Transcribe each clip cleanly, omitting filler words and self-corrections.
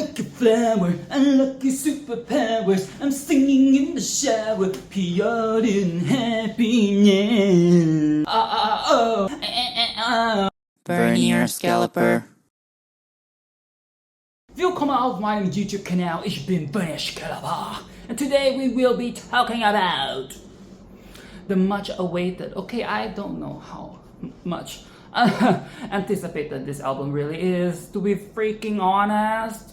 Unlucky flower, unlucky superpowers. I'm singing in the shower, pure in happiness. Vernier Scalper. Willkommen auf meinem YouTube-Kanal. Ich bin Vernier Scalper. And today we will be talking about the much awaited, okay, I don't know how much anticipated this album really is, to be freaking honest.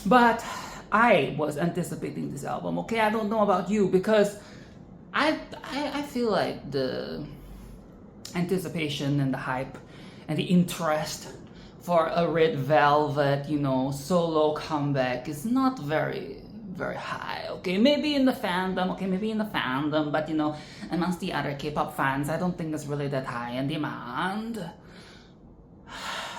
But I was anticipating this album, okay? I don't know about you, because I feel like the anticipation and the hype and the interest for a Red Velvet, solo comeback is not very high, okay? Maybe in the fandom, but amongst the other K-pop fans, I don't think it's really that high in demand.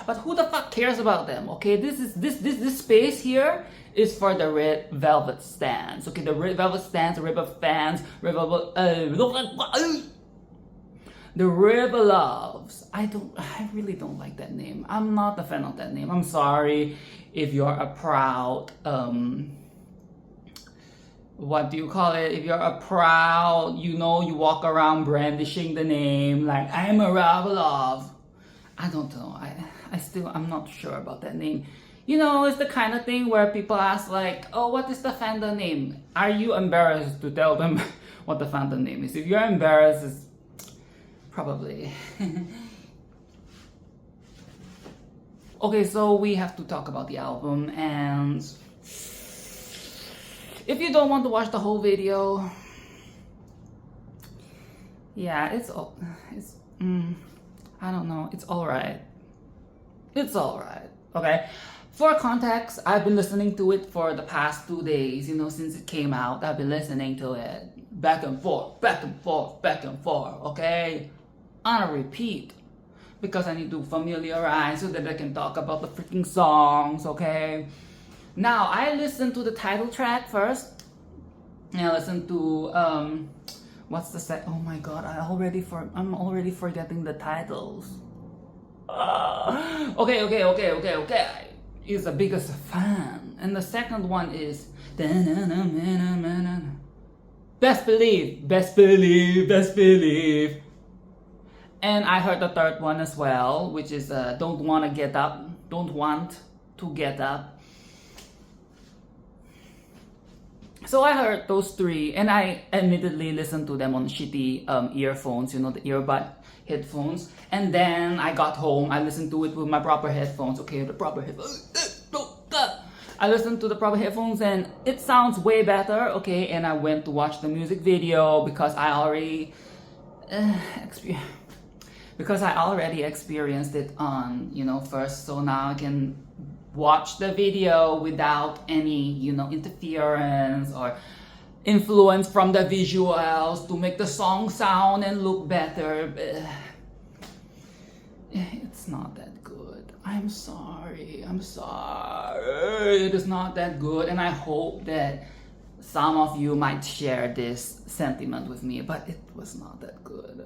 But who the fuck cares about them, okay? This space here is for the Red Velvet stans, okay? The Red Velvet stans, the Red Velvet fans, the River Loves. I really don't like that name. I'm not a fan of that name. I'm sorry if you're a proud, what do you call it? If you're a proud, you walk around brandishing the name, like, I'm a River Love. I don't know. I'm not sure about that name. It's the kind of thing where people ask, like, oh, what is the fandom name? Are you embarrassed to tell them what the fandom name is? If you're embarrassed, it's probably. Okay, so we have to talk about the album, and if you don't want to watch the whole video, yeah, I don't know, it's alright. It's alright, okay? For context, I've been listening to it for the past 2 days, since it came out. I've been listening to it back and forth, okay? On a repeat, because I need to familiarize so that I can talk about the freaking songs, okay? Now, I listened to the title track first, and I listened to, what's the set? Oh my god, I'm already forgetting the titles. Okay. He's the biggest fan. And the second one is Best Believe. And I heard the third one as well, which is Don't Want to Get Up. So I heard those three, and I admittedly listened to them on shitty earphones, the earbud headphones. And then I got home, I listened to it with my proper headphones, okay, the proper headphones. I listened to the proper headphones and it sounds way better, okay. And I went to watch the music video because I already experienced it on, first. So now I can watch the video without any, interference or influence from the visuals to make the song sound and look better. It's not that good. I'm sorry. It is not that good, and I hope that some of you might share this sentiment with me, but it was not that good.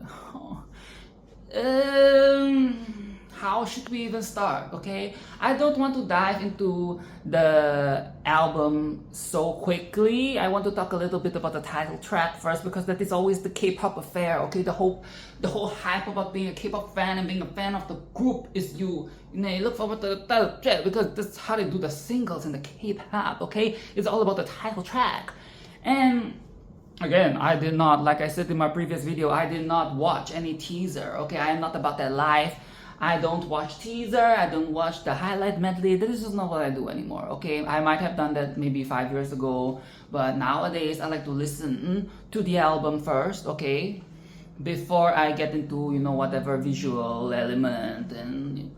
How should we even start, okay? I don't want to dive into the album so quickly. I want to talk a little bit about the title track first, because that is always the K-pop affair, okay? The whole hype about being a K-pop fan and being a fan of the group is you look forward to the title track, because that's how they do the singles in the K-pop, okay? It's all about the title track. And again, I did not, like I said in my previous video, I did not watch any teaser, okay? I am not about that life. I don't watch teaser, I don't watch the highlight medley. This is not what I do anymore, okay? I might have done that maybe 5 years ago, but nowadays I like to listen to the album first, okay? Before I get into, whatever visual element, and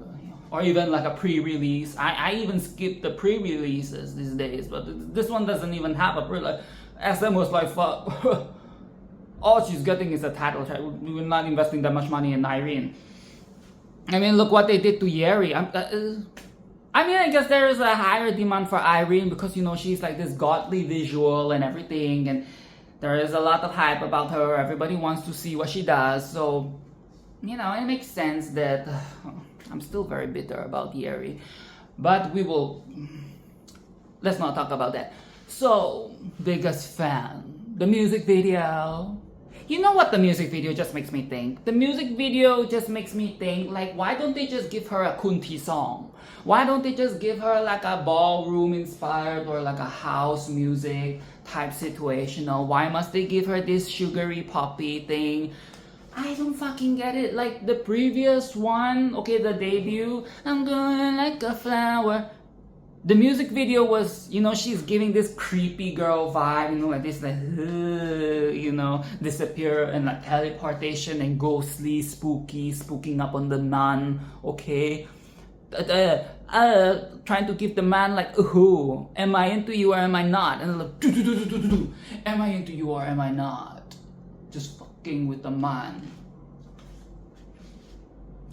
or even like a pre-release. I even skip the pre-releases these days, but this one doesn't even have a pre-release. SM was like, fuck, all she's getting is a title track. We're not investing that much money in Irene. I mean, look what they did to Yeri. I guess there is a higher demand for Irene because, she's like this godly visual and everything. And there is a lot of hype about her. Everybody wants to see what she does. So, it makes sense that I'm still very bitter about Yeri. But let's not talk about that. So, biggest fan. The music video. You know what the music video just makes me think? The music video just makes me think, like, why don't they just give her a Kunti song? Why don't they just give her like a ballroom inspired or like a house music type situational? Why must they give her this sugary poppy thing? I don't fucking get it. Like the previous one, okay, the debut, I'm going like a flower. The music video was, you know, she's giving this creepy girl vibe, you know, like this, like, you know, disappear and like teleportation and ghostly, spooking up on the nun, okay? Trying to give the man like, ooh, am I into you or am I not? And like, am I into you or am I not? Just fucking with the man.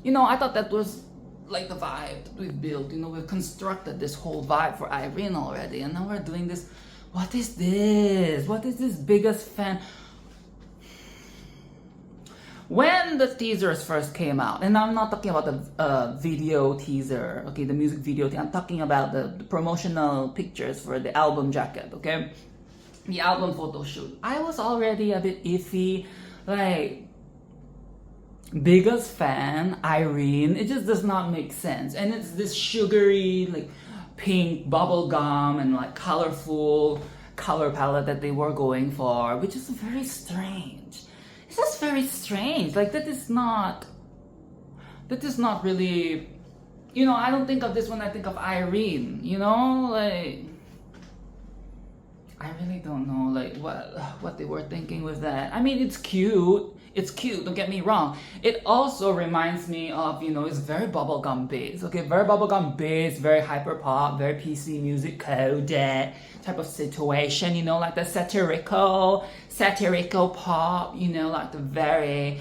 You know, I thought that was like the vibe that we've built. You know, we've constructed this whole vibe for Irene already, and now we're doing this. What is this? What is this biggest fan? When the teasers first came out, and I'm not talking about the video teaser, okay, the music video, I'm talking about the promotional pictures for the album jacket, okay, the album photo shoot. I was already a bit iffy, like, biggest fan, Irene, it just does not make sense. And it's this sugary, like, pink bubble gum and like colorful color palette that they were going for, which is very strange. It's just very strange. Like that is not really, you know, I don't think of this when I think of Irene, you know, like I really don't know like what they were thinking with that. I mean, it's cute, don't get me wrong. It also reminds me of, you know, it's very bubblegum based, okay, very bubblegum based, very hyper pop, very PC music coded type of situation, you know, like the satirical pop, you know, like the very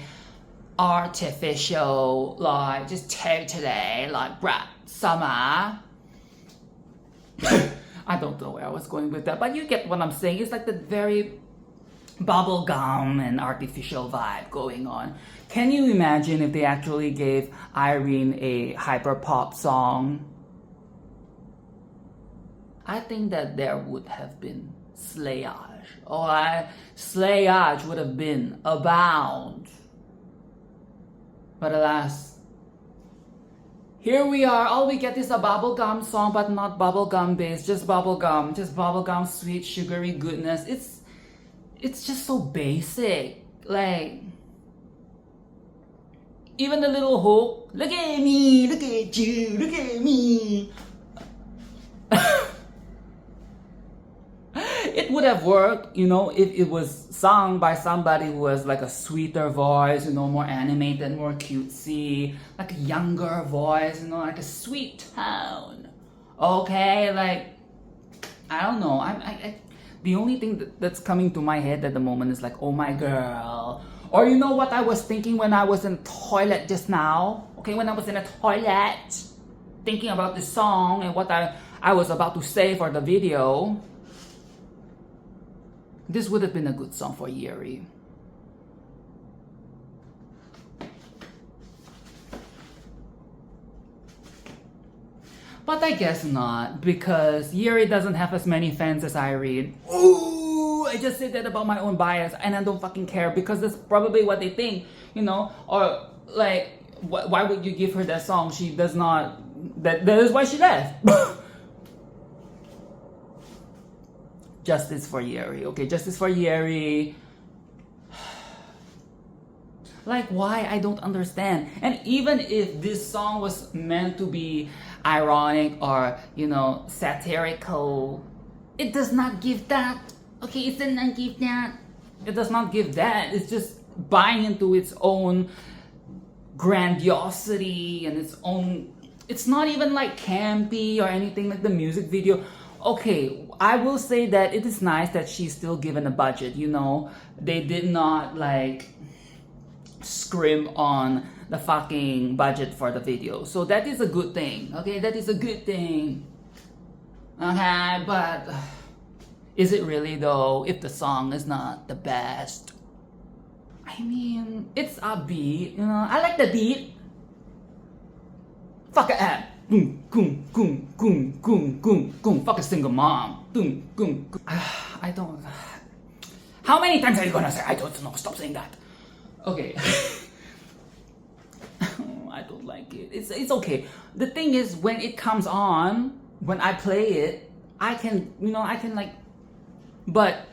artificial, like just totally like brat summer. I don't know where I was going with that, but you get what I'm saying. It's like the very bubblegum and artificial vibe going on. Can you imagine if they actually gave Irene a hyper pop song? I think that there would have been slayage. Slayage would have been abound. But alas, here we are. All we get is a bubblegum song, but not bubblegum based, just bubblegum, sweet, sugary goodness. It's just so basic. Like, even the little hook, look at me, look at you, look at me. It would have worked, you know, if it was sung by somebody who has like a sweeter voice, you know, more animated, more cutesy, like a younger voice, you know, like a sweet tone. Okay, like, I don't know. The only thing that's coming to my head at the moment is like, oh my girl. Or you know what I was thinking when I was in the toilet just now? Okay, when I was in the toilet, thinking about this song and what I was about to say for the video. This would have been a good song for Yeri. But I guess not, because Yeri doesn't have as many fans as Irene. Ooh, I just said that about my own bias, and I don't fucking care, because that's probably what they think, you know? Or, like, why would you give her that song? She does not... That is why she left. Justice for Yeri, okay? Justice for Yeri. Like, why? I don't understand. And even if this song was meant to be ironic or, you know, satirical, it does not give that. Okay, it does not give that. It does not give that. It's just buying into its own grandiosity and its own... It's not even like campy or anything like the music video. Okay, I will say that it is nice that she's still given a budget, you know. They did not like scrimp on the fucking budget for the video. So that is a good thing, okay? That is a good thing. Okay, but is it really though if the song is not the best? I mean, it's upbeat, you know. I like the beat. Fuck it up. Boom, boom, boom, boom, boom, boom, boom. Fuck a single mom. Boom, boom, boom. I don't. How many times are you gonna say? I don't know. Stop saying that. Okay. I don't like it. It's okay. The thing is, when it comes on, when I play it, I can like, but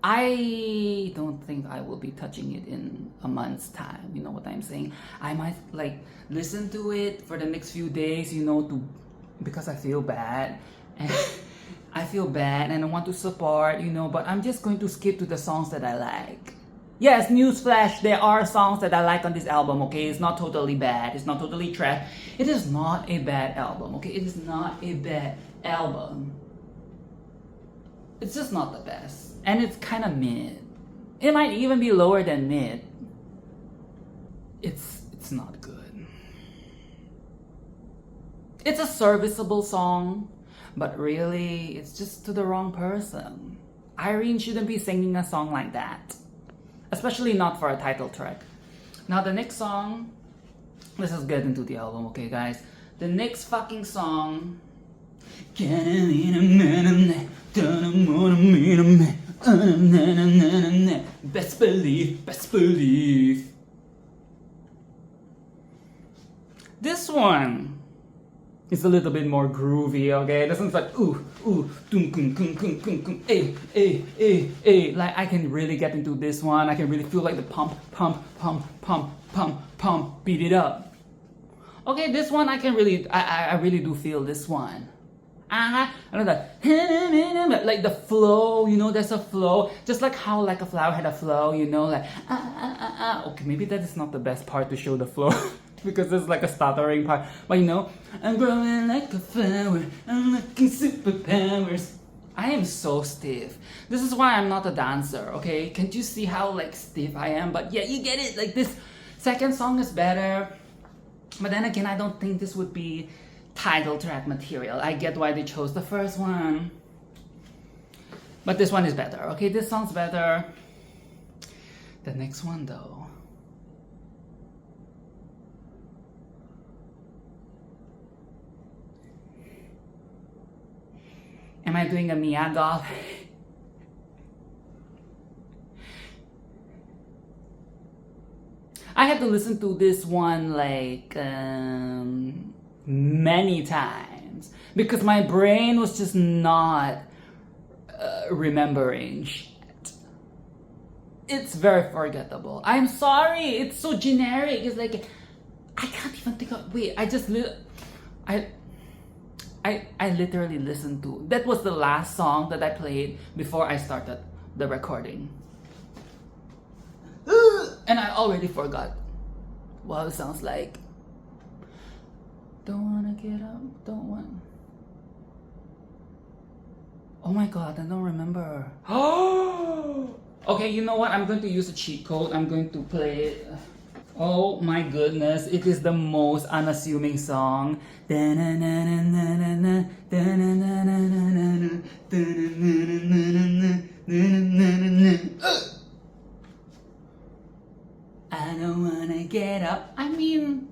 I don't think I will be touching it in a month's time. You know what I'm saying? I might like listen to it for the next few days, because I feel bad. And I feel bad and I want to support, but I'm just going to skip to the songs that I like. Yes, newsflash, there are songs that I like on this album, okay? It's not totally bad. It's not totally trash. It is not a bad album, okay? It is not a bad album. It's just not the best. And it's kind of mid. It might even be lower than mid. It's not good. It's a serviceable song, but really, it's just to the wrong person. Irene shouldn't be singing a song like that. Especially not for a title track. Now the next song, let's just get into the album, okay guys? The next fucking song, best believe. This one is a little bit more groovy, okay? This one's like ooh, dum kum kum kum kum kum, eh. Like I can really get into this one. I can really feel like the pump, beat it up. Okay, this one I really do feel this one. I know that, like the flow, there's a flow, just like how like a flower had a flow, like Okay, maybe that is not the best part to show the flow. Because there's like a stuttering part, but I'm growing like a flower, I'm looking superpowers. I am so stiff. This is why I'm not a dancer, okay? Can't you see how like stiff I am? But yeah, you get it. Like this second song is better, but then again, I don't think this would be title track material. I get why they chose the first one, but this one is better, okay? This song's better. The next one though, am I doing a Mia doll? I had to listen to this one like many times because my brain was just not remembering shit. It's very forgettable. I'm sorry, it's so generic. It's like I can't even think of. Wait, I literally listened to. That was the last song that I played before I started the recording. And I already forgot what it sounds like. Don't wanna get up, don't want. Oh my god, I don't remember. Okay, you know what? I'm going to use a cheat code. I'm going to play it. Oh my goodness, it is the most unassuming song. I don't wanna get up. I mean,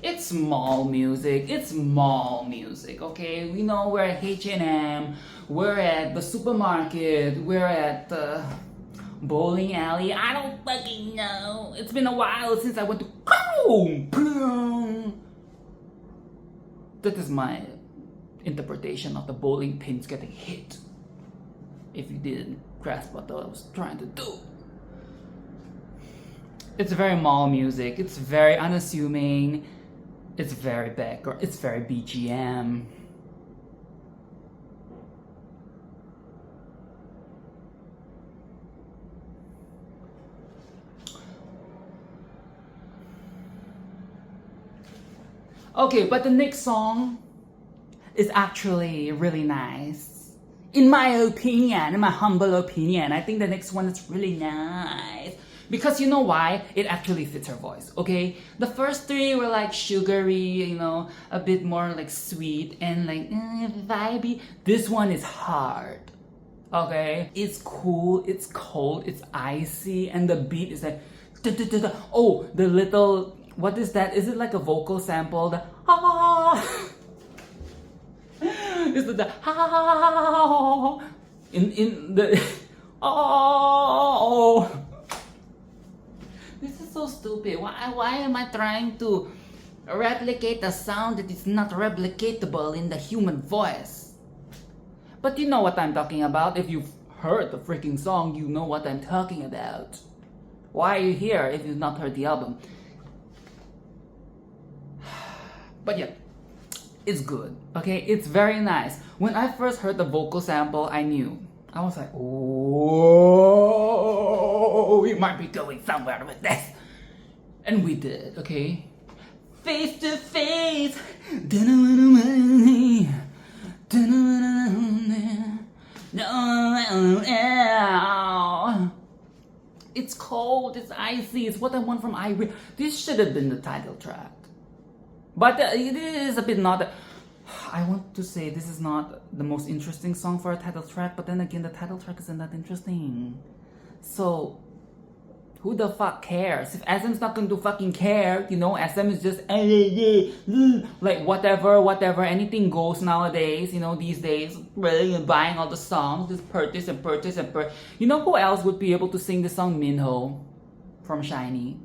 it's mall music. It's mall music, okay? We know we're at H&M, we're at the supermarket, we're at the bowling alley. I don't fucking know. It's been a while since I went to boom. That is my interpretation of the bowling pins getting hit. If you didn't grasp what I was trying to do. It's very mall music. It's very unassuming. It's very background. It's very BGM. Okay, but the next song is actually really nice. In my opinion, in my humble opinion, I think the next one is really nice. Because you know why? It actually fits her voice, okay? The first three were like sugary, a bit more like sweet and like vibey. This one is hard, okay? It's cool, it's cold, it's icy, and the beat is like Oh, the little, what is that? Is it like a vocal sample? The is it the in the oh. This is so stupid. Why am I trying to replicate a sound that is not replicatable in the human voice? But you know what I'm talking about. If you've heard the freaking song, you know what I'm talking about. Why are you here if you've not heard the album? But yeah, it's good, okay? It's very nice. When I first heard the vocal sample, I knew. I was like, oh, we might be going somewhere with this. And we did, okay? Face to face. It's cold, it's icy, it's what I want from Irene. This should have been the title track. But it is a bit not... I want to say this is not the most interesting song for a title track, but then again, the title track isn't that interesting. So, who the fuck cares? If SM's not going to fucking care, you know, SM is just like whatever, anything goes nowadays, you know, these days, buying all the songs, just purchase. You know who else would be able to sing the song? Minho from SHINee.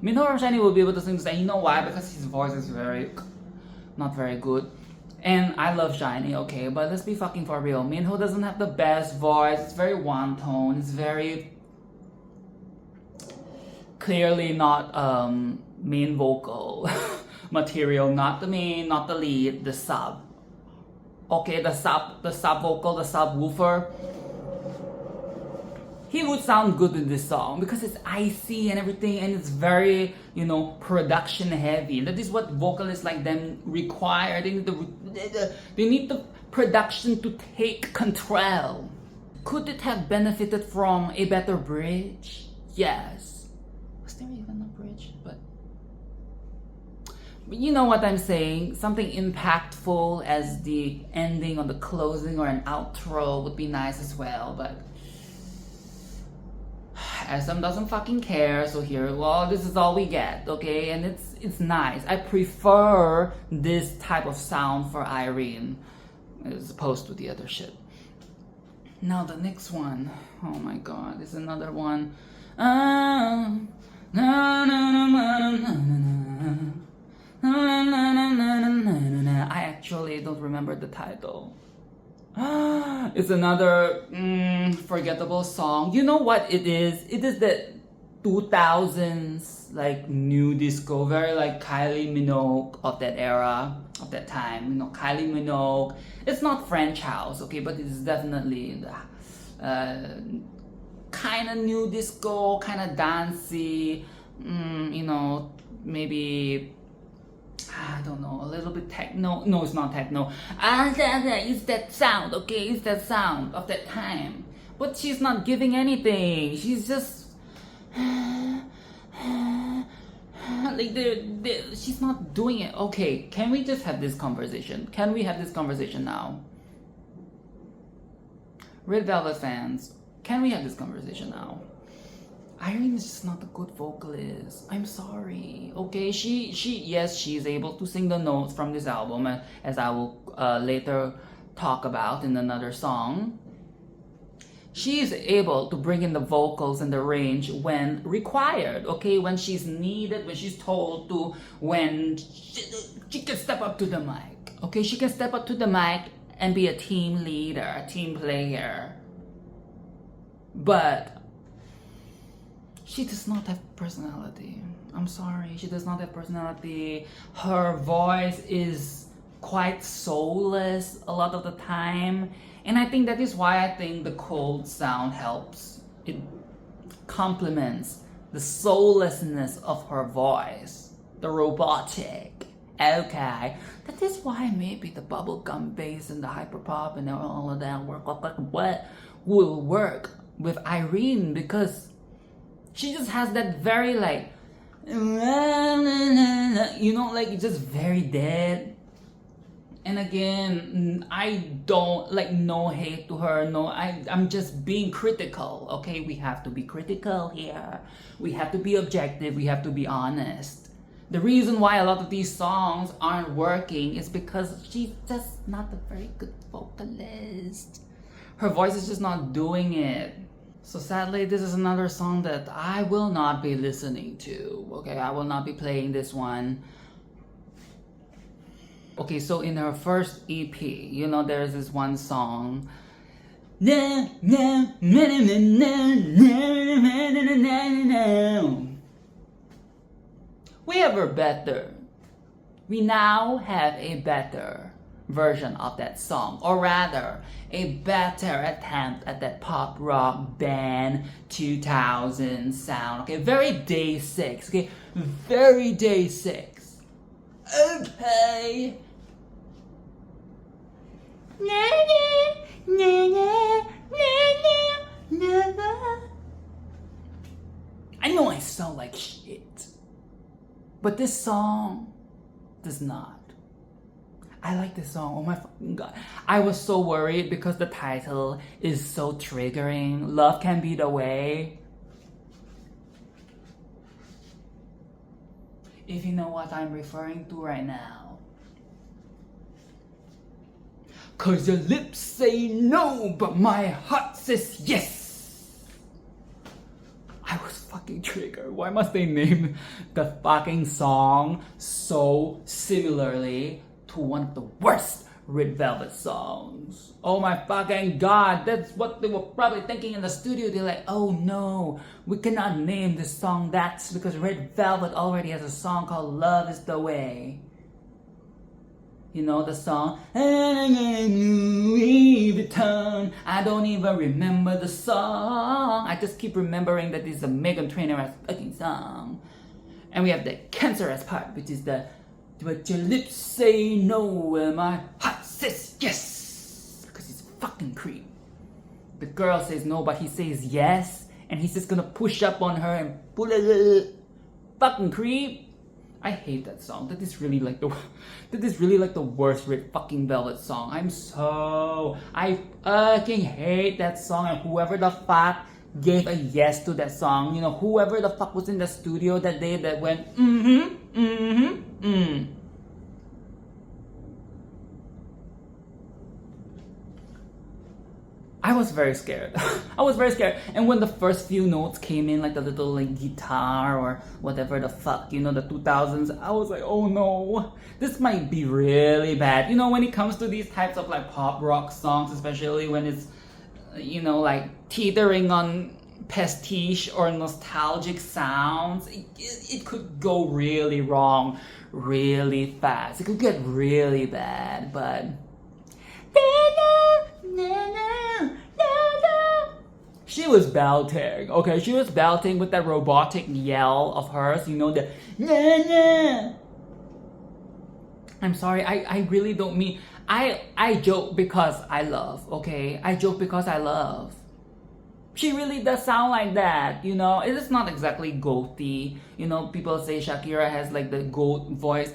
Minho from SHINee will be able to sing this, and you know why? Because his voice is not very good. And I love SHINee, okay, but let's be fucking for real. Minho doesn't have the best voice. It's very one tone. It's very clearly not main vocal material. Not the main, not the lead, the sub. Okay, the sub vocal, the subwoofer. He would sound good in this song because it's icy and everything, and it's very, you know, production heavy. That is what vocalists like them require. They need the production to take control. Could it have benefited from a better bridge? Yes. Was there even a bridge? But you know what I'm saying? Something impactful as the ending or the closing or an outro would be nice as well, but SM doesn't fucking care, so here, well, this is all we get, okay? And it's nice. I prefer this type of sound for Irene as opposed to the other shit. Now the next one, oh my god, it's another one. I actually don't remember the title. It's another forgettable song. You know what it is? It is the 2000s like new disco, very like Kylie Minogue of that era, of that time. You know, Kylie Minogue. It's not French house, okay, but it's definitely the kind of new disco, kind of dancey. You know, maybe, I don't know, a little bit techno. No, it's not techno. It's that sound, okay? It's that sound of that time. But she's not giving anything. She's just like she's not doing it. Okay, can we just have this conversation? Can we have this conversation now? Red Velvet fans, can we have this conversation now? Irene is just not a good vocalist. I'm sorry. Okay, yes, she's able to sing the notes from this album, as I will later talk about in another song. She is able to bring in the vocals and the range when required, okay? When she's needed, when she's told to, when she can step up to the mic, okay? She can step up to the mic and be a team leader, a team player. But she does not have personality. I'm sorry, she does not have personality. Her voice is quite soulless a lot of the time. And I think that is why I think the cold sound helps. It complements the soullessness of her voice. The robotic. Okay. That is why maybe the bubblegum bass and the hyperpop and all of that will work with Irene, because she just has that very like, you know, like it's just very dead. And again, I don't like, no hate to her. No, I'm just being critical. Okay, we have to be critical here. We have to be objective. We have to be honest. The reason why a lot of these songs aren't working is because she's just not a very good vocalist. Her voice is just not doing it. So sadly, this is another song that I will not be listening to. Okay, I will not be playing this one. Okay, so in her first EP, you know, there's this one song. We have a better. We now have a better version of that song, or rather, a better attempt at that pop rock band 2000 sound. Okay, very day 6. Okay, very day 6. Okay. I know I sound like shit, but this song does not. I like this song. Oh my fucking god. I was so worried because the title is so triggering. Love Can Be the Way. If you know what I'm referring to right now. 'Cause your lips say no, but my heart says yes. I was fucking triggered. Why must they name the fucking song so similarly to one of the worst Red Velvet songs? Oh my fucking god, that's what they were probably thinking in the studio. They're like, oh no, we cannot name this song that because Red Velvet already has a song called Love Is the Way. You know the song, Louis Vuitton. I don't even remember the song. I just keep remembering that this is a Meghan Trainor fucking song. And we have the cancerous part, which is the, but your lips say no and my heart says yes. Because he's a fucking creep. The girl says no, but he says yes. And he's just gonna push up on her and pull it. Fucking creep. I hate that song. That is really like the worst Red fucking Velvet song. I fucking hate that song, and whoever the fuck gave a yes to that song, you know, whoever the fuck was in the studio that day that went I was very scared. I was very scared. And when the first few notes came in, like the little like guitar or whatever the fuck, you know, the 2000s, I was like, oh no, this might be really bad. You know, when it comes to these types of like pop rock songs, especially when it's, you know, like teetering on pastiche or nostalgic sounds, it could go really wrong really fast. It could get really bad, but she was belting, okay? She was belting with that robotic yell of hers, you know, the I'm sorry, I really don't mean, I joke because I love, okay? I joke because I love. She really does sound like that, you know? It is not exactly goathy, you know? People say Shakira has like the goat voice.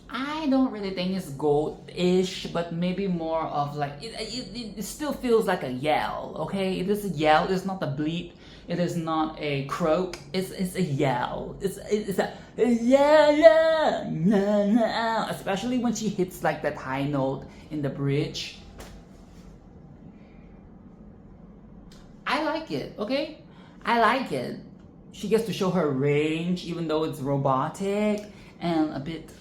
I don't really think it's goat-ish, but maybe more of like, it still feels like a yell, okay? It is a yell, it's not a bleat, it is not a croak, it's a yell. It's a yeah, especially when she hits like that high note in the bridge. I like it, okay? I like it. She gets to show her range, even though it's robotic and a bit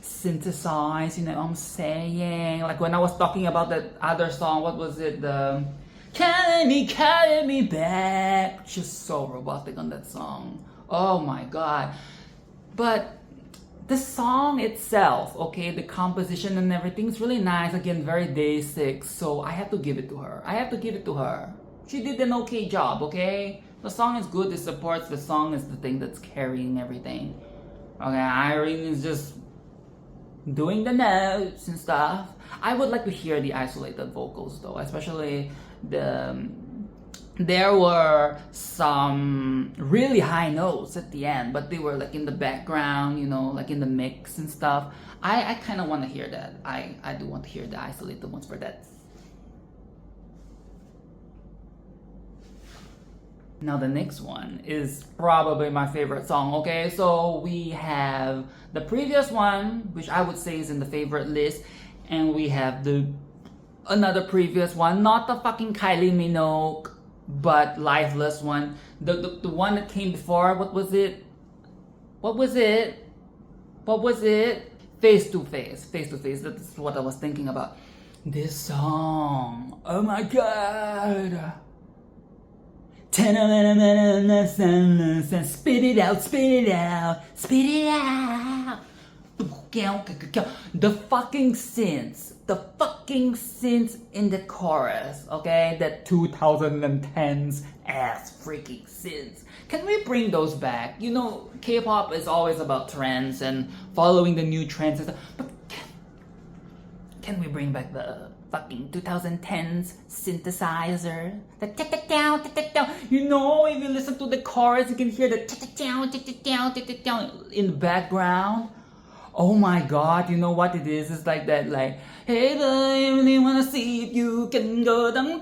synthesized, you know what I'm saying? Like when I was talking about that other song, what was it? The Carry Me Back. She's so robotic on that song. Oh my god. But the song itself, okay, the composition and everything's really nice. Again, very day 6, so I have to give it to her. I have to give it to her. She did an okay job, okay? The song is good, it supports. The song is the thing that's carrying everything. Okay, Irene is just doing the notes and stuff. I would like to hear the isolated vocals though, especially the there were some really high notes at the end, but they were like in the background, you know, like in the mix and stuff. I kind of want to hear that. I do want to hear the isolated ones for that. Now the next one is probably my favorite song, okay? So we have the previous one, which I would say is in the favorite list, and we have another previous one, not the fucking Kylie Minogue, but Lifeless one. The one that came before, what was it? Face to Face. Face to Face, that's what I was thinking about. This song, oh my god. Spit it out, spit it out, spit it out. The fucking synths in the chorus, okay? That 2010s ass freaking synths. Can we bring those back? You know, K-pop is always about trends and following the new trends and stuff, but can we bring back the fucking 2010s synthesizer? You know, if you listen to the chorus, you can hear the in the background. Oh my god, you know what it is? It's like that, like, hey boy, I really wanna see if you can go down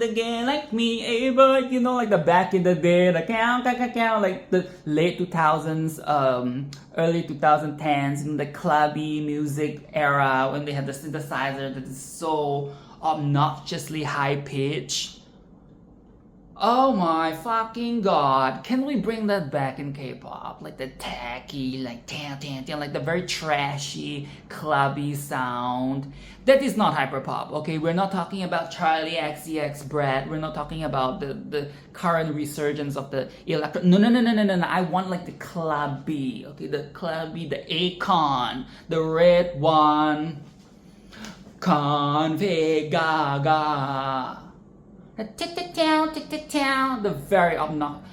again like me, hey boy. You know, like the back in the day, like like the late 2000s, early 2010s, in the clubby music era when they had the synthesizer that is so obnoxiously high pitched. Oh my fucking god, can we bring that back in K-pop? Like the tacky, like like the very trashy, clubby sound. That is not hyperpop, okay? We're not talking about Charlie XCX Brad. We're not talking about the current resurgence of the electro. No. I want like the clubby, okay? The clubby, the Akon, the red one. Conve Gaga. The very obnoxious.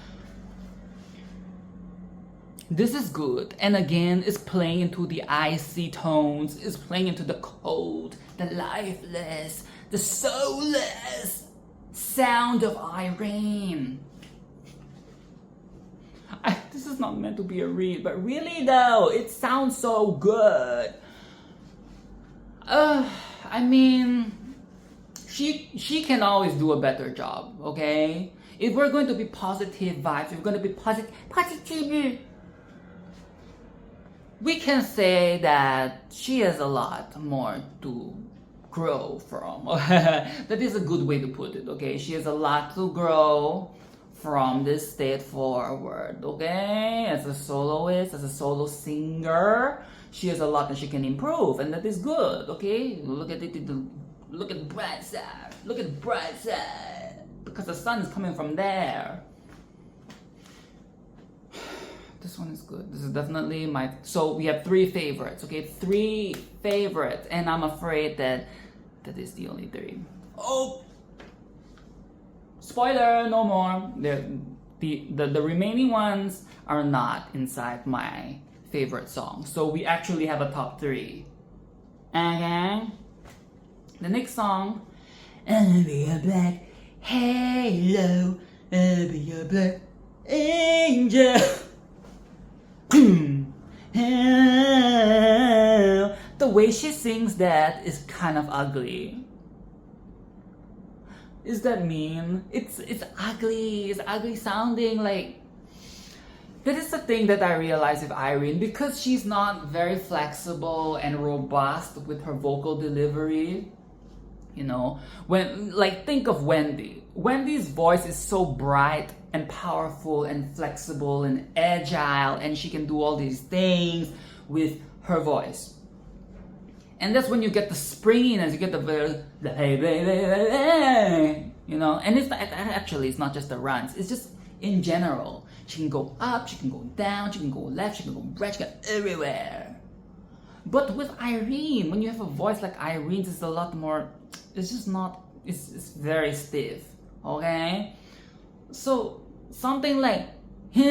This is good, and again, it's playing into the icy tones, it's playing into the cold, the lifeless, the soulless sound of Irene. This is not meant to be a read, but really though, it sounds so good. I mean, she can always do a better job, okay? If we're going to be positive vibes, if we're going to be positive, we can say that she has a lot more to grow from. That is a good way to put it, okay? She has a lot to grow from this state forward, okay? As a soloist, as a solo singer, she has a lot that she can improve, and that is good, okay? Look at it, look at the bright side, look at the bright side, because the sun is coming from there. This one is good. This is definitely my... So we have 3 favorites, okay? 3 favorites, and I'm afraid that is the only 3. Oh! Spoiler, no more. The remaining ones are not inside my favorite songs. So we actually have a top 3. Okay? The next song, I'll be a black halo, I'll be a black angel. The way she sings that is kind of ugly. Is that mean? It's ugly. It's ugly sounding. Like, that is the thing that I realize with Irene, because she's not very flexible and robust with her vocal delivery. You know, when, like, think of Wendy. Wendy's voice is so bright and powerful and flexible and agile, and she can do all these things with her voice. And that's when you get the springiness, you get the hey, baby, you know. And it's actually, it's not just the runs, it's just in general. She can go up, she can go down, she can go left, she can go right, she can go everywhere. But with Irene, when you have a voice like Irene's, it's a lot more, it's just not, it's very stiff, okay? So, something like, she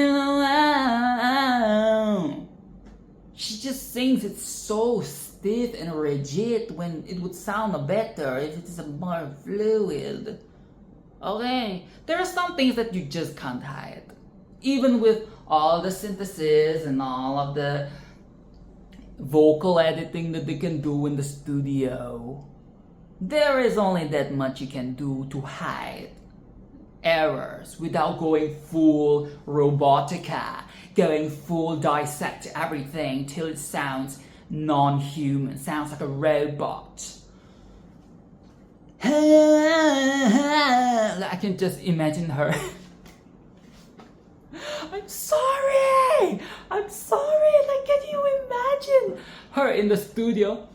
just sings it so stiff and rigid when it would sound better if it is a more fluid. Okay? There are some things that you just can't hide. Even with all the synthesis and all of the vocal editing that they can do in the studio, there is only that much you can do to hide errors without going full robotica, going full dissect everything till it sounds non-human, sounds like a robot. I can just imagine her. I'm sorry! I'm sorry! Like, can you imagine her in the studio?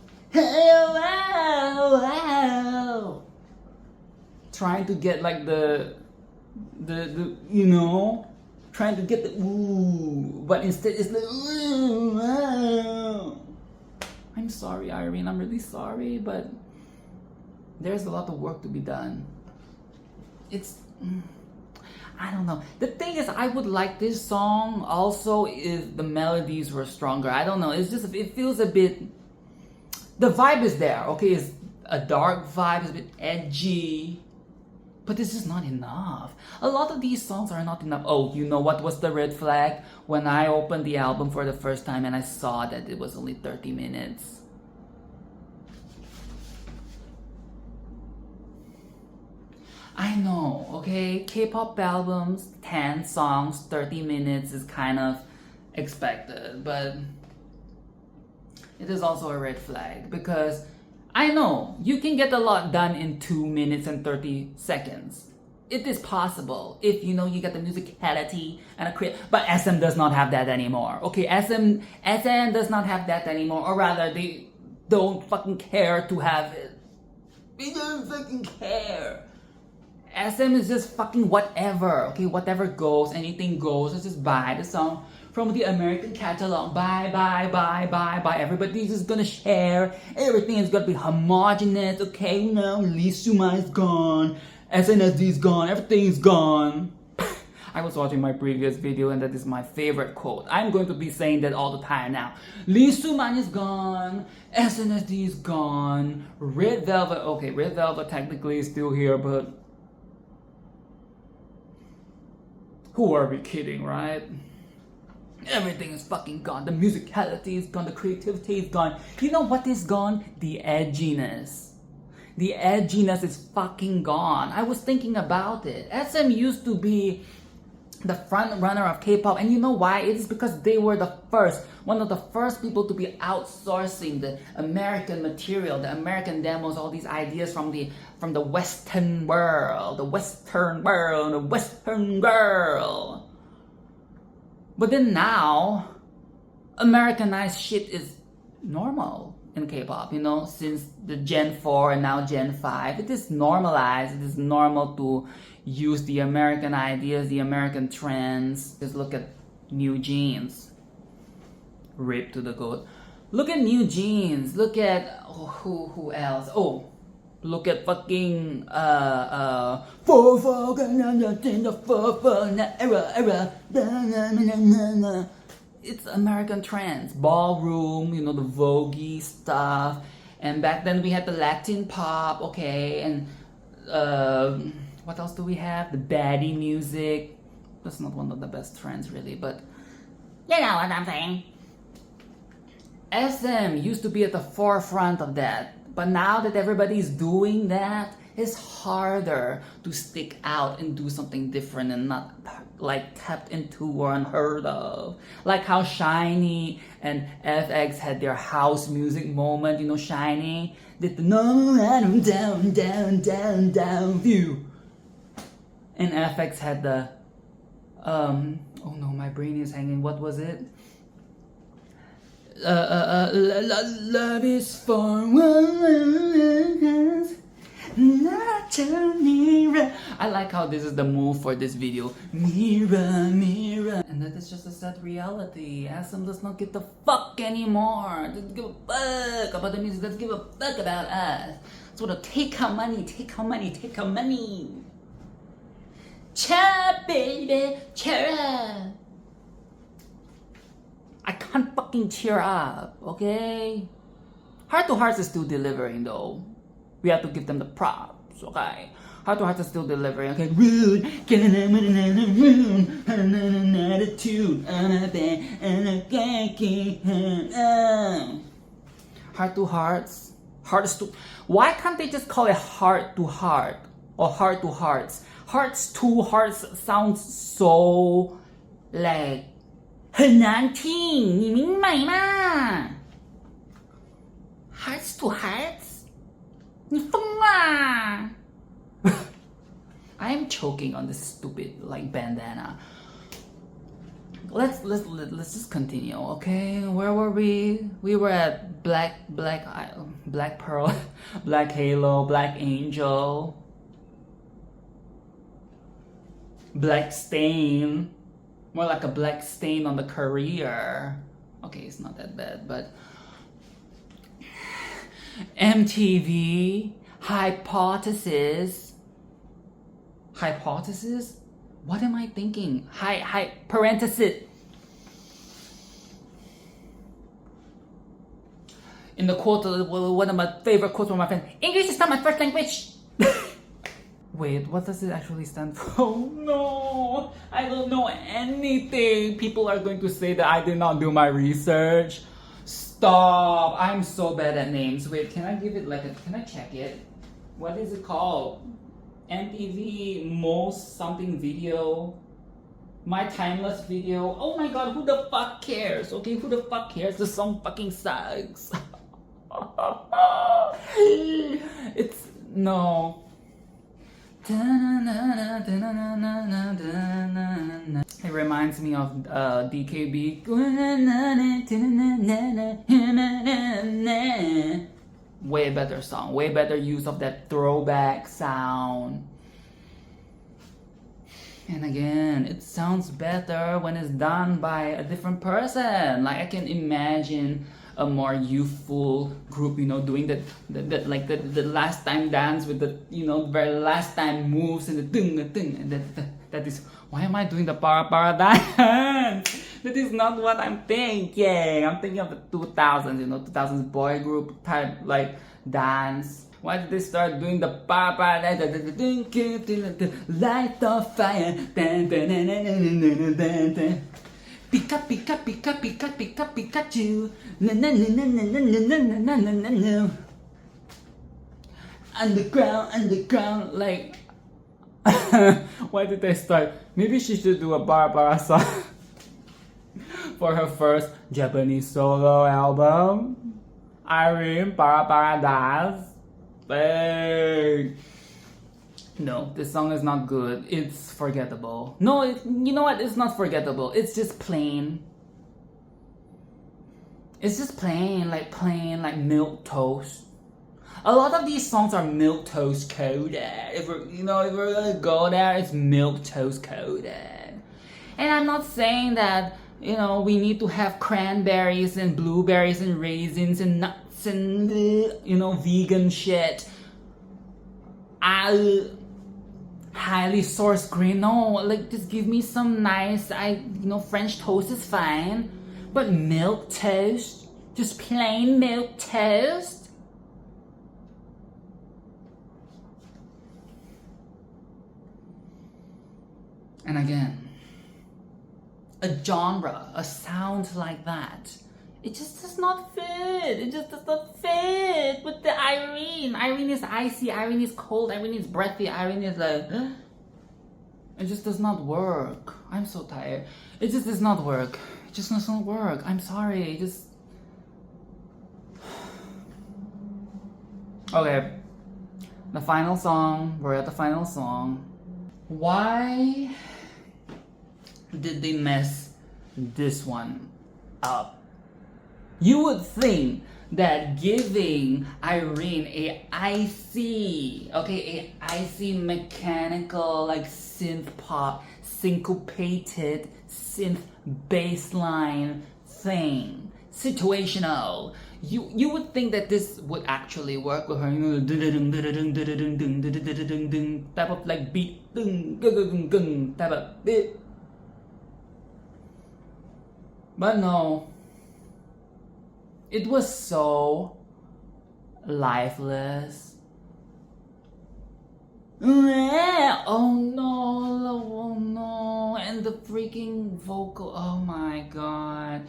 Trying to get like the you know, trying to get the ooh, but instead it's like ooh, I'm sorry, Irene, I'm really sorry, but there's a lot of work to be done. It's I don't know. The thing is, I would like this song also if the melodies were stronger. I don't know. It's just, it feels a bit, the vibe is there. Okay, it's a dark vibe, it's a bit edgy, but it's just not enough. A lot of these songs are not enough. Oh, you know what was the red flag? When I opened the album for the first time and I saw that it was only 30 minutes. I know, okay? K-pop albums, 10 songs, 30 minutes is kind of expected, but it is also a red flag because I know you can get a lot done in 2 minutes and 30 seconds. It is possible if you know you get the musicality and a but SM does not have that anymore. Okay, SM does not have that anymore, or rather they don't fucking care to have it. They don't fucking care. SM is just fucking whatever, okay? Whatever goes, anything goes. Let's just buy the song from the American catalog. Buy. Everybody's just gonna share. Everything is gonna be homogenous, okay? Now Lee Soo-man is gone. SNSD is gone. Everything is gone. I was watching my previous video and that is my favorite quote. I'm going to be saying that all the time now. Lee Soo-man is gone. SNSD is gone. Red Velvet, okay, Red Velvet technically is still here, but who are we kidding, right? Everything is fucking gone. The musicality is gone. The creativity is gone. You know what is gone? The edginess. The edginess is fucking gone. I was thinking about it. SM used to be the front runner of K-pop, and you know why? It is because they were the first, one of the first people to be outsourcing the American material, the American demos, all these ideas from the Western world, the Western world, the Western girl. But then now, Americanized shit is normal in K-pop, you know, since the Gen 4 and now Gen 5. It is normalized, it is normal to use the American ideas, the American trends. Just look at New Jeans. Rip to the goat. Look at New Jeans. Look at who else? Oh, look at fucking it's American trends. Ballroom, you know, the voguey stuff. And back then we had the Latin pop, okay, and what else do we have? The baddie music. That's not one of the best trends really, but you know what I'm saying. SM used to be at the forefront of that, but now that everybody's doing that, it's harder to stick out and do something different and not like tapped into or unheard of. Like how SHINee and FX had their house music moment, you know, SHINee did the no down view. And FX had the oh no, my brain is hanging. What was it? Love is for once, not a mirror. I like how this is the move for this video. Mirror, mirror. And that is just a sad reality. SM does not give the fuck anymore. Doesn't give a fuck about the music. Doesn't give a fuck about us. So to take our money, take our money, take our money. Cheer up, baby, cheer up. I can't fucking cheer up, okay? Heart to Hearts is still delivering though. We have to give them the props, okay? Heart to Heart is still delivering. Okay, rude, rude, attitude, Heart to Hearts, Hearts to. Why can't they just call it Heart to Heart or Heart to Hearts? Hearts to Hearts sounds so like 很难听，你明白吗？ Hearts to Hearts， 你疯啦！ I am choking on this stupid like bandana. Let's just continue, okay? Where were we? We were at Black Pearl, Black Halo, Black Angel, Black Stain. More like a black stain on the career. Okay, it's not that bad, but MTV Hypothesis. Hypothesis? What am I thinking? Parenthesis. In the quote, one of my favorite quotes from my friend, English is not my first language. Wait, what does it actually stand for? Oh no, I don't know anything. People are going to say that I did not do my research. Stop, I'm so bad at names. Wait, can I give it like can I check it? What is it called? MTV most something video. My timeless video. Oh my god, who the fuck cares? Okay, who the fuck cares? The song fucking sucks. It's no. It reminds me of DKB. Way better song, way better use of that throwback sound. And again, it sounds better when it's done by a different person. Like I can imagine a more youthful group, you know, doing the last time dance with the, you know, very last time moves and the ding, and that is, why am I doing the para dance? That is not what I'm thinking. I'm thinking of the 2000s, you know, 2000s boy group type like dance. Why did they start doing the para light the fire? Pika pika pika pika pika Pikachu. Na na na na na na na na na na na. Underground, like. Why did they start? Maybe she should do a Barbara song for her first Japanese solo album. Irene Barbara Das. Hey. No, this song is not good. It's forgettable. No, you know what? It's not forgettable. It's just plain. It's just plain like milk toast. A lot of these songs are milk toast coded. If we're gonna go there, it's milk toast coded. And I'm not saying that, you know, we need to have cranberries and blueberries and raisins and nuts and, you know, vegan shit. Highly sourced green. No, like just give me some nice, French toast is fine. But milk toast? Just plain milk toast? And again, a genre, a sound like that, it just does not fit. It just does not fit with the Irene. Irene is icy, Irene is cold, Irene is breathy, Irene is like... It just does not work. I'm so tired. It just does not work. It just does not work. I'm sorry. Just... Okay. The final song. We're at the final song. Why did they mess this one up? You would think that giving Irene a icy mechanical, like synth pop, syncopated synth bassline thing, situational. You would think that this would actually work with her, you know, type of like beat, type of beat. But no. It was so lifeless. Oh no, oh no, and the freaking vocal, oh my god.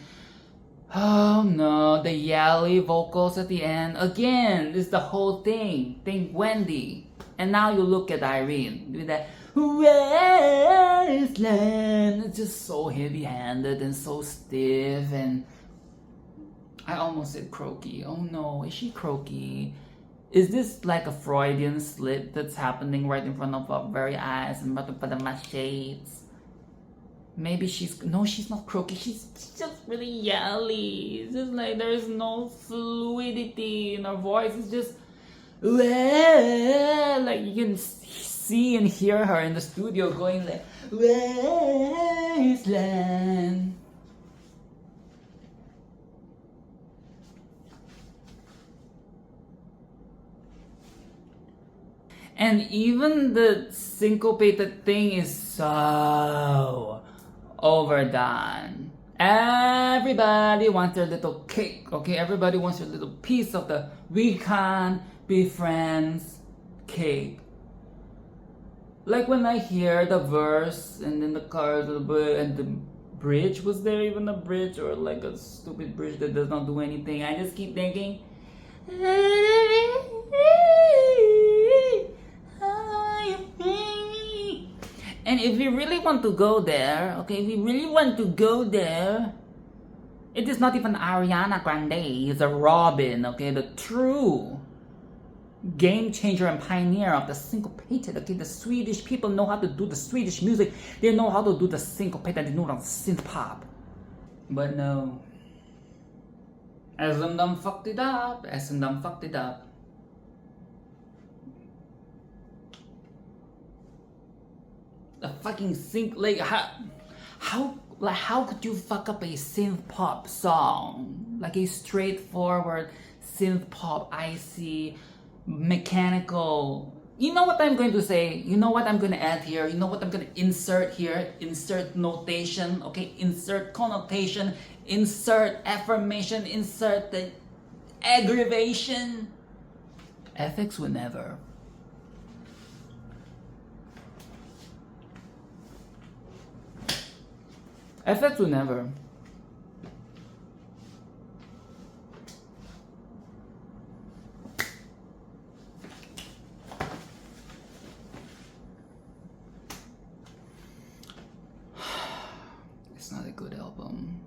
Oh no, the yelly vocals at the end. Again, this is the whole thing. Think Wendy. And now you look at Irene with that Wasteland. It's just so heavy handed and so stiff, and I almost said croaky. Oh no, is she croaky? Is this like a Freudian slip that's happening right in front of our very eyes and right in front of my shades? Maybe she's not croaky. She's just really yelly. It's just like there's no fluidity in her voice. It's just like you can see and hear her in the studio going like Wasteland. And even the syncopated thing is so overdone. Everybody wants their little cake, okay? Everybody wants their little piece of the we can't be friends cake. Like when I hear the verse and then the chorus and the bridge, was there even a bridge or like a stupid bridge that does not do anything? I just keep thinking and if we really want to go there, okay, if we really want to go there, it is not even Ariana Grande, it's a Robin, okay, the true game changer and pioneer of the syncopated, okay, the Swedish people know how to do the Swedish music, they know how to do the syncopated, they know how to synth pop. But no, SM fucked it up, SM fucked it up. The fucking sync, like how could you fuck up a synth pop song, like a straightforward synth pop, icy, mechanical? You know what I'm going to say, you know what I'm going to add here, you know what I'm going to insert here, insert notation, okay, insert connotation, insert affirmation, insert the aggravation. FX would never. FX will never. It's not a good album.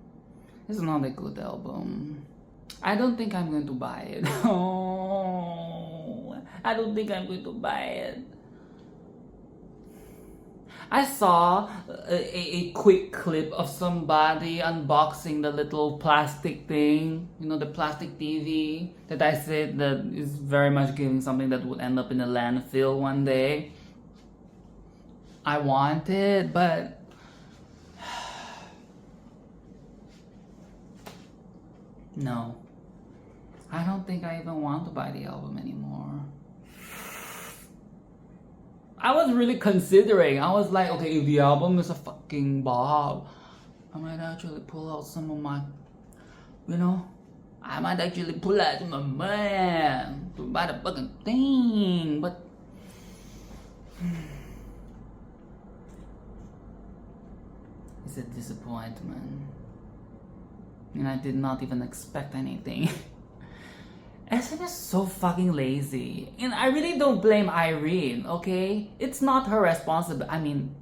It's not a good album. I don't think I'm going to buy it. Oh, I don't think I'm going to buy it. I saw a quick clip of somebody unboxing the little plastic thing, you know, the plastic TV that I said that is very much giving something that would end up in a landfill one day. I want it, but no. I don't think I even want to buy the album anymore. I was really considering. I was like, okay, if the album is a fucking bomb, I might actually pull out some of my, you know, I might actually pull out some of my man to buy the fucking thing, but it's a disappointment. And I did not even expect anything. SM is so fucking lazy. And I really don't blame Irene, okay? It's not her responsibility. I mean,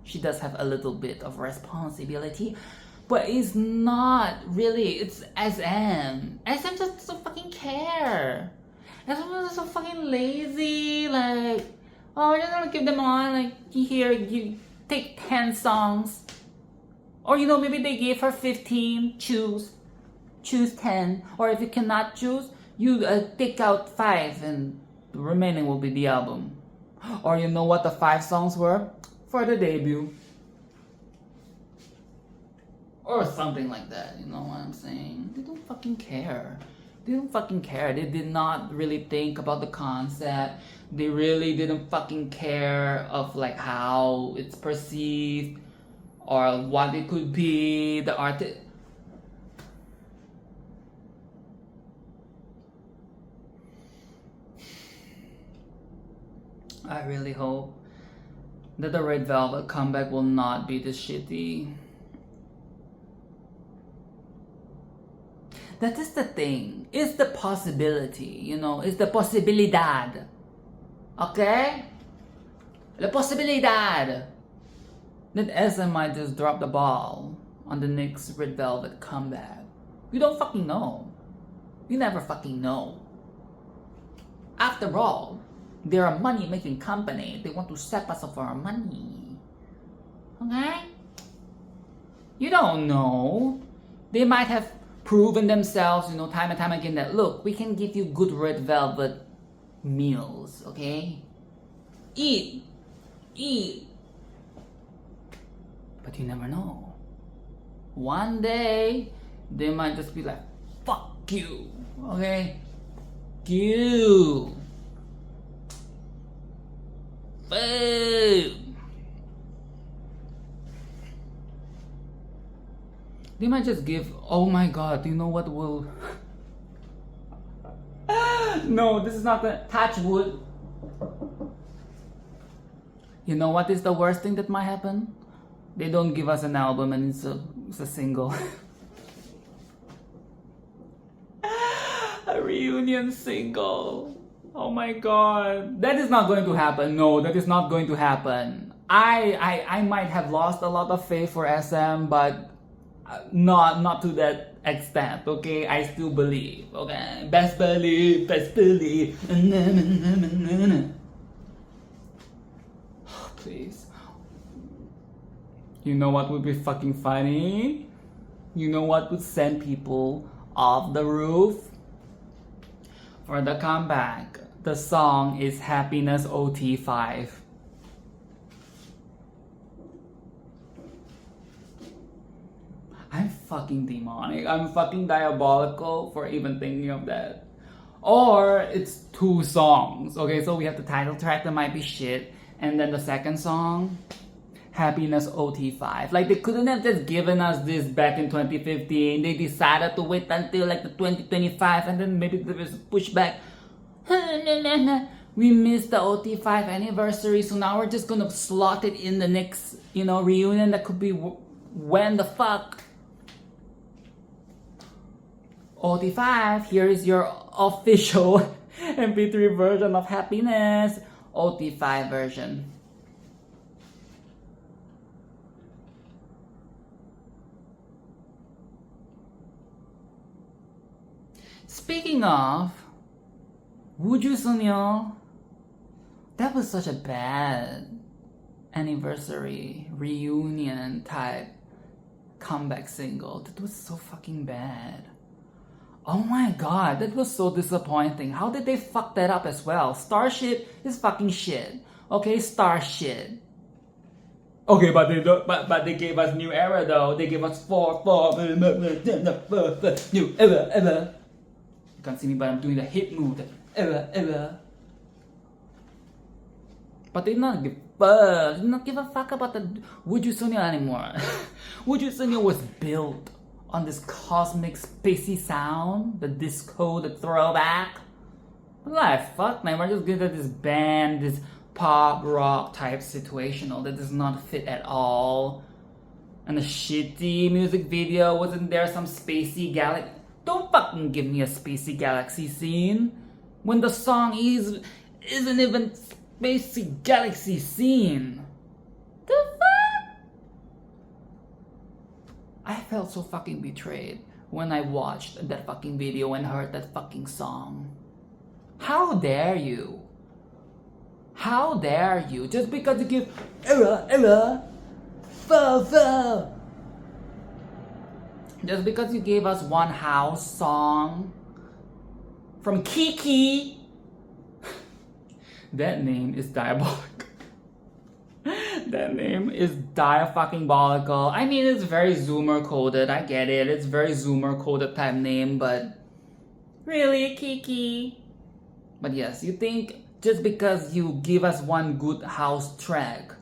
she does have a little bit of responsibility, but it's not really. It's SM. SM just doesn't fucking care. SM is so fucking lazy. Like, oh, we're just gonna give them on. Like, here, you take 10 songs. Or, you know, maybe they gave her 15. Choose 10. Or if you cannot choose, you take out 5 and the remaining will be the album. Or you know what the 5 songs were? For the debut. Or something like that, you know what I'm saying? They don't fucking care. They don't fucking care. They did not really think about the concept. They really didn't fucking care of like how it's perceived or what it could be, the artist. I really hope that the Red Velvet comeback will not be this shitty. That is the thing. It's the possibility, you know, it's the posibilidad. Okay? La posibilidad that SM might just drop the ball on the next Red Velvet comeback. We don't fucking know. We never fucking know. After all, they're a money-making company. They want to sap us of our money. Okay? You don't know. They might have proven themselves, you know, time and time again that, look, we can give you good Red Velvet meals, okay? Eat. But you never know. One day, they might just be like, fuck you, okay? You. Boom. They might just give, oh my god, you know what will... No, this is not gonna touch wood. You know what is the worst thing that might happen? They don't give us an album and it's a single. A reunion single. Oh my god. That is not going to happen. No, that is not going to happen. I might have lost a lot of faith for SM, but not to that extent, okay? I still believe, okay? Best believe. Please. You know what would be fucking funny? You know what would send people off the roof? For the comeback, the song is Happiness OT5. I'm fucking demonic. I'm fucking diabolical for even thinking of that. Or it's 2 songs. Okay, so we have the title track that might be shit, and then the second song, Happiness OT5. Like, they couldn't have just given us this back in 2015. They decided to wait until like the 2025, and then maybe there was a pushback. We missed the OT5 anniversary, so now we're just gonna slot it in the next, you know, reunion that could be when the fuck. OT5, here is your official MP3 version of Happiness. OT5 version. Speaking of, Woju Sunyo, that was such a bad anniversary reunion type comeback single. That was so fucking bad. Oh my god, that was so disappointing. How did they fuck that up as well? Starship is fucking shit. Okay, star shit. Okay, but they gave us new era though. They gave us four new era. You can't see me, but I'm doing the hip move. Era. But they did not give a fuck about the Woju Sunyo anymore. Woju Sunyo was built on this cosmic spacey sound, the disco, the throwback. Like, fuck man, we're just good at this band, this pop rock type situational that does not fit at all. And the shitty music video, wasn't there some spacey galaxy? Don't fucking give me a spacey galaxy scene when the song isn't even spacey galaxy scene. The fuck? I felt so fucking betrayed when I watched that fucking video and heard that fucking song. How dare you? How dare you? Just because you give era, fo. Just because you gave us one house song from Kiki. That name is diabolical. That name is dia-fucking-bolical. I mean, it's very Zoomer coded. I get it. It's very Zoomer coded type name, but really, Kiki? But yes, you think just because you give us one good house track,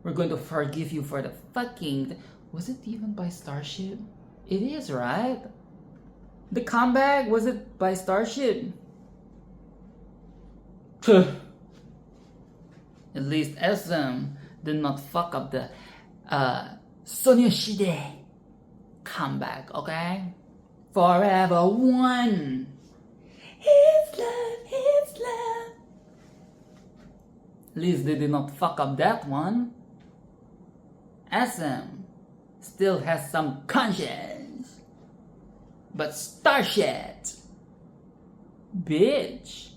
we're going to forgive you for the fucking... Was it even by Starship? It is, right? The comeback, was it by Starship? At least SM did not fuck up the Sonoshide comeback, okay? Forever One. It's love, it's love. At least they did not fuck up that one. SM still has some conscience. But Starshit, bitch.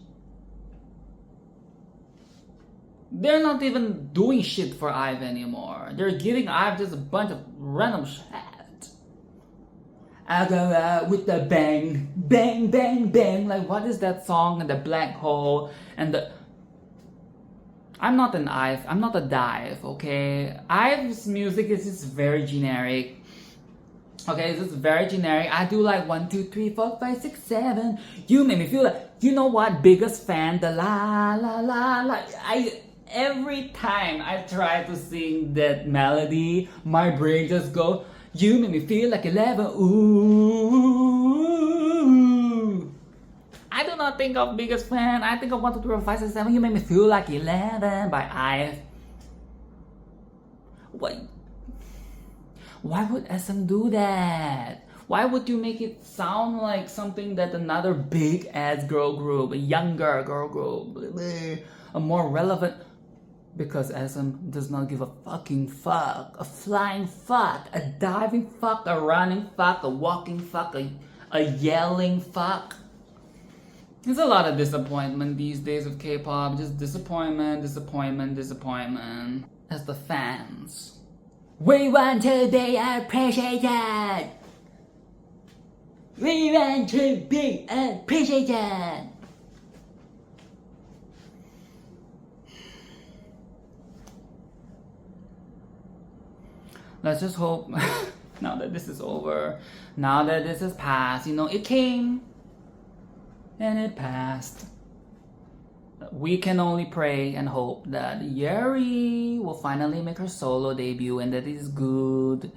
They're not even doing shit for IVE anymore. They're giving IVE just a bunch of random shit. I go out with the bang, bang, bang, bang. Like, what is that song? And the black hole and the... I'm not an IVE. I'm not a dive, okay? IVE's music is just very generic. Okay, it's just very generic. I do like 1, 2, 3, 4, 5, 6, 7. You make me feel like, you know what? Biggest fan, the la la la la. Every time I try to sing that melody, my brain just goes, you make me feel like 11. Ooh. I do not think of Biggest Fan. I think of 1, 2, 3, 4, 5, 6, 7. You make me feel like 11 by IVE. What? Why would SM do that? Why would you make it sound like something that another big ass girl group, a younger girl group, a more relevant? Because SM does not give a fucking fuck. A flying fuck. A diving fuck. A running fuck. A walking fuck. A yelling fuck. There's a lot of disappointment these days of K-pop. Just disappointment, disappointment, disappointment. As the fans, we want to be appreciated. We want to be appreciated. Let's just hope now that this is over, now that this has passed, you know, it came and it passed. We can only pray and hope that Yeri will finally make her solo debut and that it is good.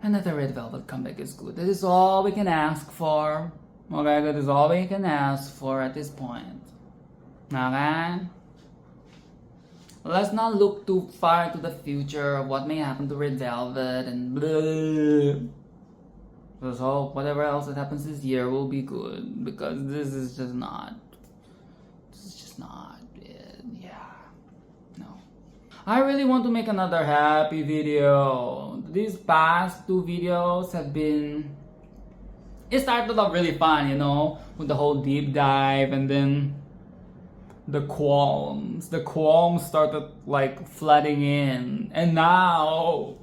And that the Red Velvet comeback is good. That is all we can ask for. Okay, that is all we can ask for at this point. Okay? Let's not look too far into the future of what may happen to Red Velvet and blah. Let's hope whatever else that happens this year will be good, because this is just not it. Yeah. No. I really want to make another happy video. These past 2 videos have been... It started off really fun, you know, with the whole deep dive, and then the qualms started like flooding in, and now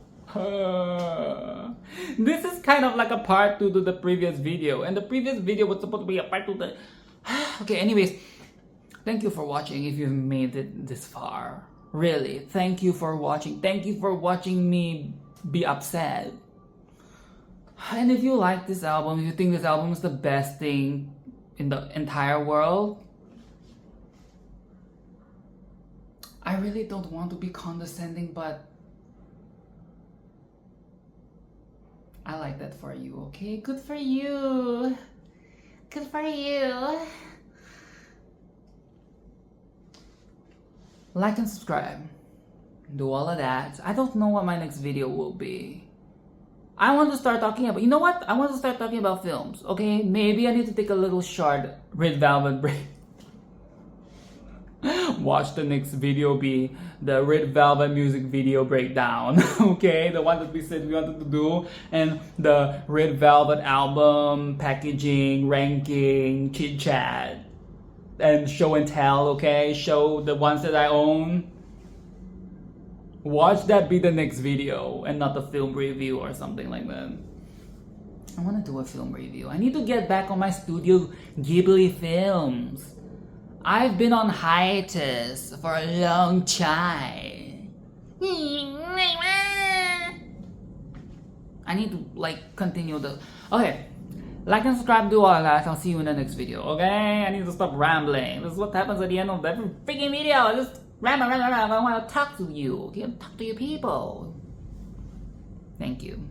this is kind of like a part 2 to the previous video, and the previous video was supposed to be a part 2 to okay, anyways, thank you for watching. If you've made it this far, really, thank you for watching. Thank you for watching me be upset. And if you like this album, if you think this album is the best thing in the entire world, I really don't want to be condescending, but I like that for you, okay? Good for you. Good for you. Like and subscribe. Do all of that. I don't know what my next video will be. I want to start talking about... You know what? I want to start talking about films, okay? Maybe I need to take a little short Red Velvet break. Watch the next video be the Red Velvet music video breakdown, okay? The one that we said we wanted to do, and the Red Velvet album packaging, ranking, chit chat, and show and tell, okay? Show the ones that I own. Watch that be the next video and not a film review or something like that. I want to do a film review. I need to get back on my Studio Ghibli films. I've been on hiatus for a long time. I need to like continue the... Okay, like and subscribe, do all that. I'll see you in the next video, okay? I need to stop rambling. This is what happens at the end of every freaking video. I just ramble. I want to talk to you, okay? Talk to your people. Thank you.